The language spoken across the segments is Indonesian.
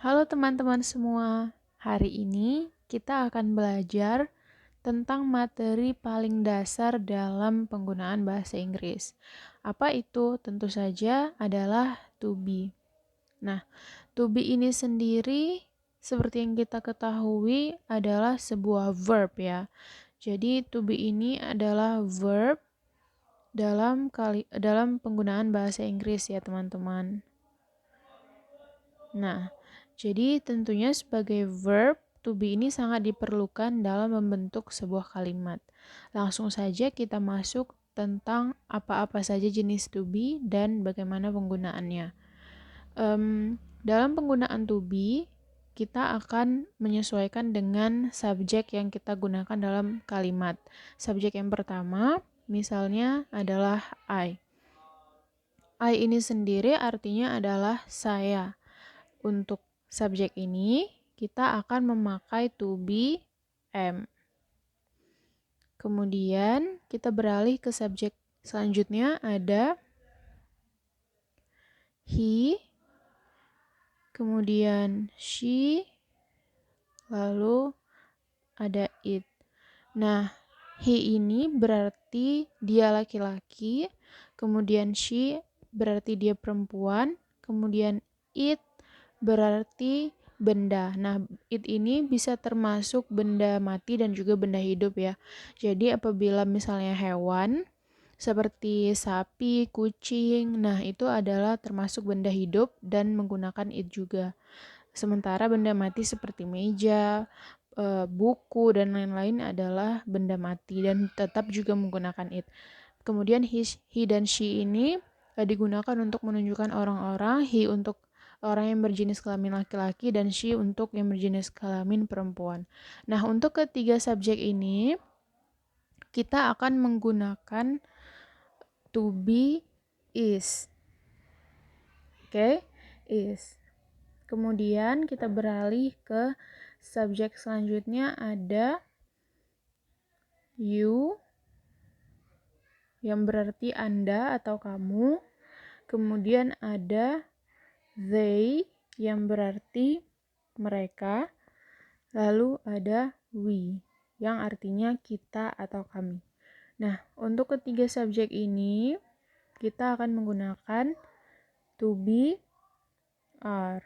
Halo teman-teman semua, hari ini kita akan belajar tentang materi paling dasar dalam penggunaan bahasa Inggris. Apa itu? Tentu saja adalah to be. Nah, to be ini sendiri seperti yang kita ketahui adalah sebuah verb ya. Jadi to be ini adalah verb dalam penggunaan bahasa Inggris ya teman-teman. Nah, jadi tentunya sebagai verb, to be ini sangat diperlukan dalam membentuk sebuah kalimat. Langsung saja kita masuk tentang apa-apa saja jenis to be dan bagaimana penggunaannya. Dalam penggunaan to be, kita akan menyesuaikan dengan subjek yang kita gunakan dalam kalimat. Subjek yang pertama, misalnya adalah I. I ini sendiri artinya adalah saya. Untuk subjek ini, kita akan memakai to be am. Kemudian, kita beralih ke subjek selanjutnya ada he, kemudian she, lalu ada it. Nah, he ini berarti dia laki-laki, kemudian she berarti dia perempuan, kemudian it berarti benda. Nah, it ini bisa termasuk benda mati dan juga benda hidup ya. Jadi apabila misalnya hewan seperti sapi, kucing, nah itu adalah termasuk benda hidup dan menggunakan it juga. Sementara benda mati seperti meja, buku dan lain-lain adalah benda mati dan tetap juga menggunakan it. Kemudian he dan she ini digunakan untuk menunjukkan orang-orang, he untuk orang yang berjenis kelamin laki-laki dan she untuk yang berjenis kelamin perempuan. Nah, untuk ketiga subjek ini kita akan menggunakan to be is. Oke, is. Kemudian kita beralih ke subjek selanjutnya ada you yang berarti Anda atau kamu. Kemudian ada they yang berarti mereka. Lalu ada we yang artinya kita atau kami. Nah, untuk ketiga subjek ini kita akan menggunakan to be, are.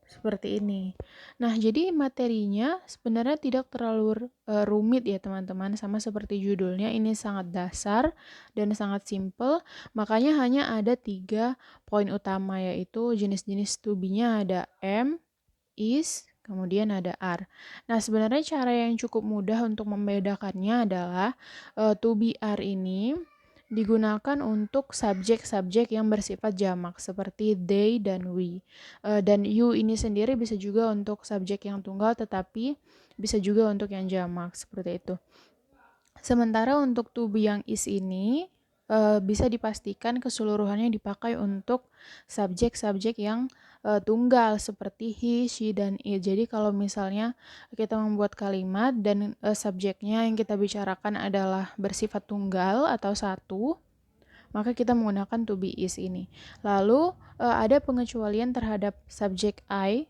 Seperti ini. Nah, jadi materinya sebenarnya tidak terlalu rumit ya teman-teman. Sama seperti judulnya, ini sangat dasar dan sangat simple. Makanya hanya ada 3 poin utama, yaitu jenis-jenis to be-nya ada am, is, kemudian ada are. Nah, sebenarnya cara yang cukup mudah untuk membedakannya adalah to be are ini digunakan untuk subjek-subjek yang bersifat jamak seperti they dan we. Dan you ini sendiri bisa juga untuk subjek yang tunggal tetapi bisa juga untuk yang jamak seperti itu. Sementara untuk to be yang is ini bisa dipastikan keseluruhannya dipakai untuk subjek-subjek yang tunggal seperti he, she, dan it. Jadi kalau misalnya kita membuat kalimat dan subjeknya yang kita bicarakan adalah bersifat tunggal atau satu, maka kita menggunakan to be is ini. Lalu ada pengecualian terhadap subjek I,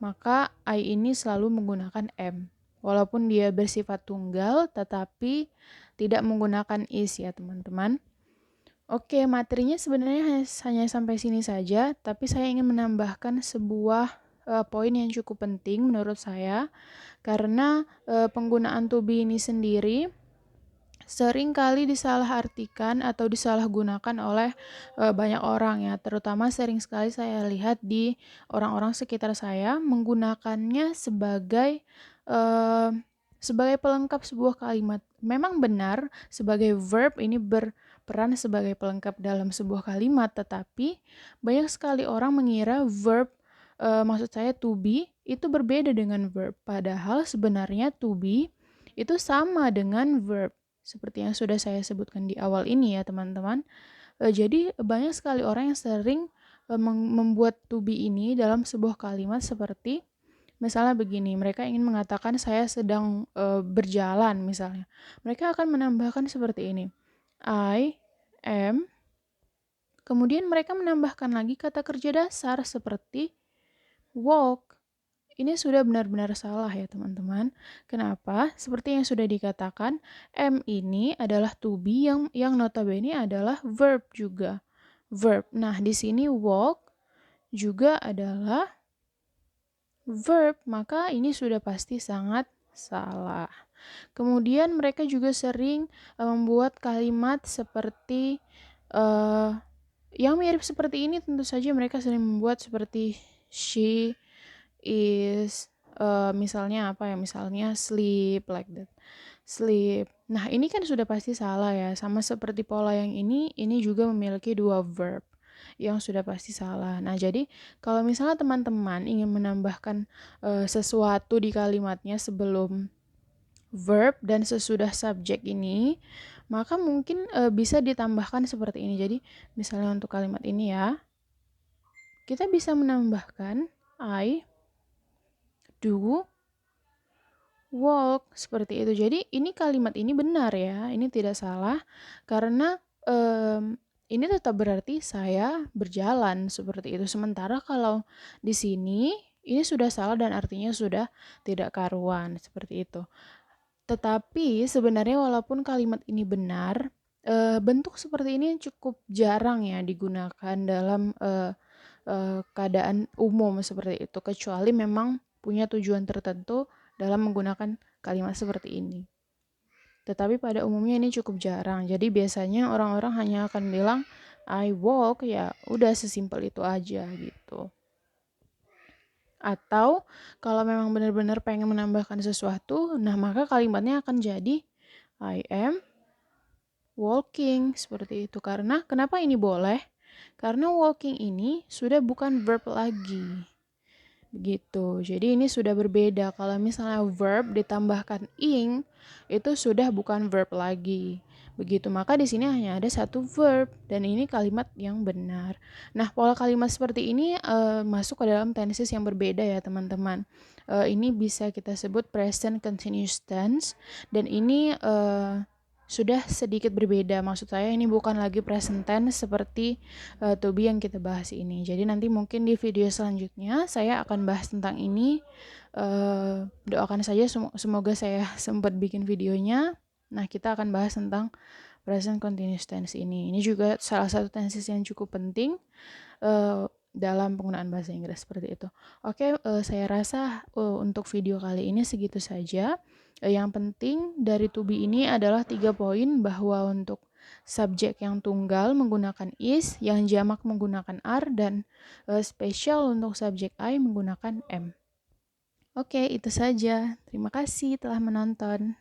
maka I ini selalu menggunakan am. Walaupun dia bersifat tunggal, tetapi tidak menggunakan is ya teman-teman. Oke, materinya sebenarnya hanya sampai sini saja, tapi saya ingin menambahkan sebuah poin yang cukup penting menurut saya, karena penggunaan to be ini sendiri sering kali disalahartikan atau disalahgunakan oleh banyak orang ya, terutama sering sekali saya lihat di orang-orang sekitar saya menggunakannya sebagai pelengkap sebuah kalimat. Memang benar sebagai verb ini berperan sebagai pelengkap dalam sebuah kalimat, tetapi banyak sekali orang mengira verb, maksud saya to be, itu berbeda dengan verb. Padahal sebenarnya to be itu sama dengan verb. Seperti yang sudah saya sebutkan di awal ini ya teman-teman. Jadi banyak sekali orang yang sering membuat to be ini dalam sebuah kalimat seperti misalnya begini, mereka ingin mengatakan saya sedang berjalan misalnya. Mereka akan menambahkan seperti ini. I am. Kemudian mereka menambahkan lagi kata kerja dasar seperti walk. ini sudah benar-benar salah ya teman-teman. Kenapa? Seperti yang sudah dikatakan, am ini adalah to be yang notabene adalah verb juga. Verb. Nah, di sini walk juga adalah verb, maka ini sudah pasti sangat salah. Kemudian mereka juga sering membuat kalimat seperti yang mirip seperti ini. Tentu saja mereka sering membuat seperti she is misalnya apa ya, misalnya sleep, like that, sleep. Nah, ini kan sudah pasti salah ya, sama seperti pola yang ini juga memiliki dua verb yang sudah pasti salah. Nah, jadi kalau misalnya teman-teman ingin menambahkan sesuatu di kalimatnya sebelum verb dan sesudah subjek ini, maka mungkin bisa ditambahkan seperti ini. Jadi, misalnya untuk kalimat ini ya, kita bisa menambahkan I do walk, seperti itu. Jadi ini kalimat ini benar ya, ini tidak salah karena ini tetap berarti saya berjalan, seperti itu. Sementara kalau di sini ini sudah salah dan artinya sudah tidak karuan, seperti itu. Tetapi sebenarnya walaupun kalimat ini benar, bentuk seperti ini cukup jarang ya digunakan dalam keadaan umum seperti itu, kecuali memang punya tujuan tertentu dalam menggunakan kalimat seperti ini. Tetapi pada umumnya ini cukup jarang. Jadi biasanya orang-orang hanya akan bilang I walk, ya udah sesimpel itu aja gitu. Atau kalau memang benar-benar pengen menambahkan sesuatu, nah maka kalimatnya akan jadi I am walking, seperti itu. Karena kenapa ini boleh? Karena walking ini sudah bukan verb lagi. Begitu. Jadi ini sudah berbeda. Kalau misalnya verb ditambahkan ing, itu sudah bukan verb lagi. Begitu. Maka di sini hanya ada satu verb dan ini kalimat yang benar. Nah, pola kalimat seperti ini masuk ke dalam tenses yang berbeda ya, teman-teman. Ini bisa kita sebut present continuous tense dan ini sudah sedikit berbeda. Maksud saya ini bukan lagi present tense seperti to be yang kita bahas ini. Jadi nanti mungkin di video selanjutnya saya akan bahas tentang ini. Doakan saja semoga saya sempat bikin videonya. Nah, kita akan bahas tentang present continuous tense ini. Ini juga salah satu tenses yang cukup penting dalam penggunaan bahasa Inggris, seperti itu. Oke, saya rasa untuk video kali ini segitu saja. Yang penting dari to be ini adalah 3 poin, bahwa untuk subjek yang tunggal menggunakan is, yang jamak menggunakan are, dan spesial untuk subjek I menggunakan am. Oke, itu saja. Terima kasih telah menonton.